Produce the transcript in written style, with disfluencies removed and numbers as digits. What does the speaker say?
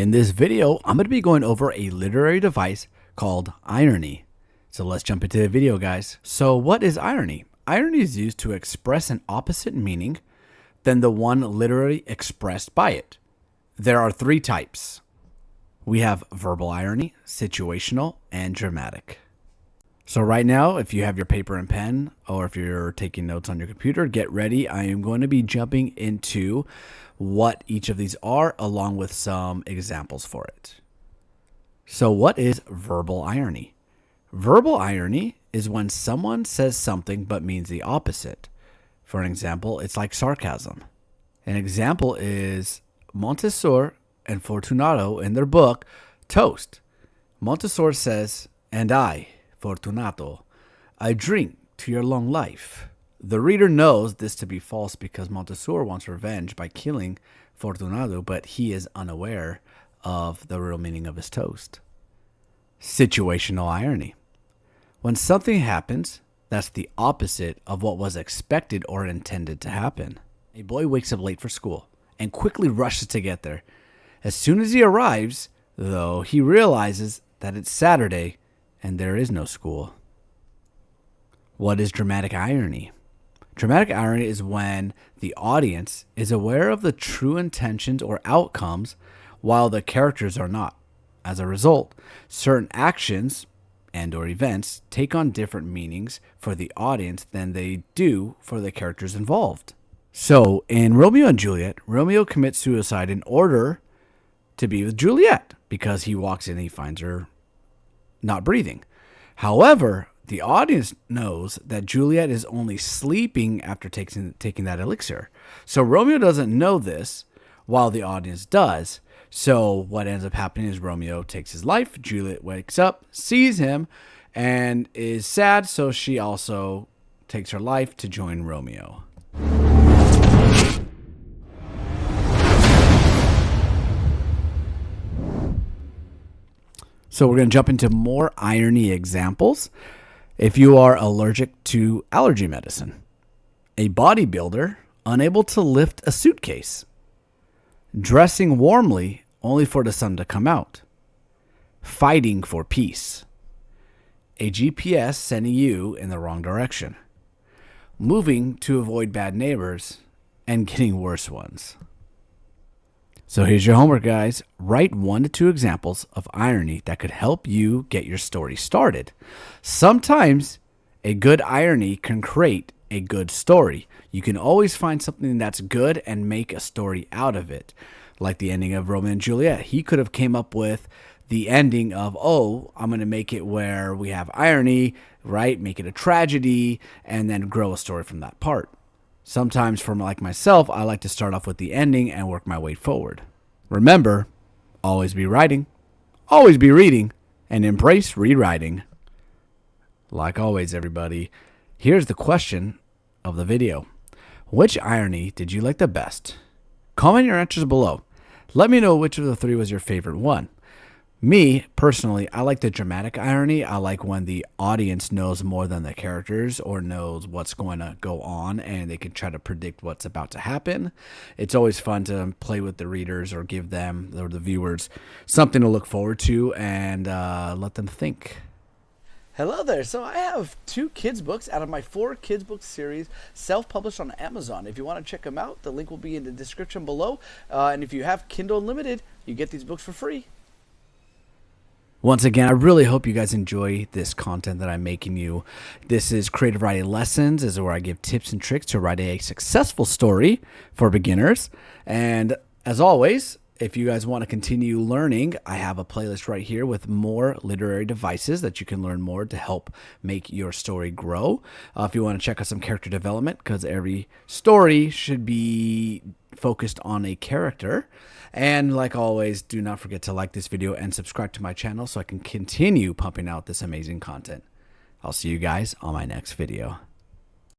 In this video, I'm going to be going over a literary device called irony. So let's jump into the video, guys. So what is irony? Irony is used to express an opposite meaning than the one literally expressed by it. There are three types. We have verbal irony, situational, and dramatic. So right now, if you have your paper and pen, or if you're taking notes on your computer, get ready. I am going to be jumping into what each of these are, along with some examples for it. So what is verbal irony? Verbal irony is when someone says something but means the opposite. For an example, it's like sarcasm. An example is Montresor and Fortunato in their book, Toast. Montresor says, "And I, Fortunato, I drink to your long life." The reader knows this to be false because Montresor wants revenge by killing Fortunato, but he is unaware of the real meaning of his toast. Situational irony. When something happens that's the opposite of what was expected or intended to happen. A boy wakes up late for school and quickly rushes to get there. As soon as he arrives, though, he realizes that it's Saturday and there is no school. What is dramatic irony? Dramatic irony is when the audience is aware of the true intentions or outcomes while the characters are not. As a result, certain actions and or events take on different meanings for the audience than they do for the characters involved. So, in Romeo and Juliet, Romeo commits suicide in order to be with Juliet because he walks in and he finds her not breathing. However, the audience knows that Juliet is only sleeping after taking that elixir. So Romeo doesn't know this while the audience does. So what ends up happening is Romeo takes his life. Juliet wakes up, sees him, and is sad. So she also takes her life to join Romeo. So we're going to jump into more irony examples. If you are allergic to allergy medicine, a bodybuilder unable to lift a suitcase, dressing warmly only for the sun to come out, fighting for peace, a GPS sending you in the wrong direction, moving to avoid bad neighbors, and getting worse ones. So here's your homework, guys. Write 1 to 2 examples of irony that could help you get your story started. Sometimes a good irony can create a good story. You can always find something that's good and make a story out of it. Like the ending of Romeo and Juliet. He could have came up with the ending of, oh, I'm going to make it where we have irony, right? Make it a tragedy and then grow a story from that part. Sometimes, for like myself, I like to start off with the ending and work my way forward. Remember, always be writing, always be reading, and embrace rewriting. Like always, everybody, here's the question of the video. Which irony did you like the best? Comment your answers below. Let me know which of the 3 was your favorite one. Me, personally, I like the dramatic irony. I like when the audience knows more than the characters or knows what's going to go on and they can try to predict what's about to happen. It's always fun to play with the readers or give them, or the viewers, something to look forward to and let them think. Hello there. So I have 2 kids books out of my 4 kids book series self-published on Amazon. If you want to check them out, the link will be in the description below. And if you have Kindle Unlimited, you get these books for free. Once again, I really hope you guys enjoy this content that I'm making you. This is Creative Writing Lessons. This is where I give tips and tricks to write a successful story for beginners. And as always, if you guys want to continue learning, I have a playlist right here with more literary devices that you can learn more to help make your story grow. If you want to check out some character development, because every story should be focused on a character. And like always, do not forget to like this video and subscribe to my channel so I can continue pumping out this amazing content. I'll see you guys on my next video.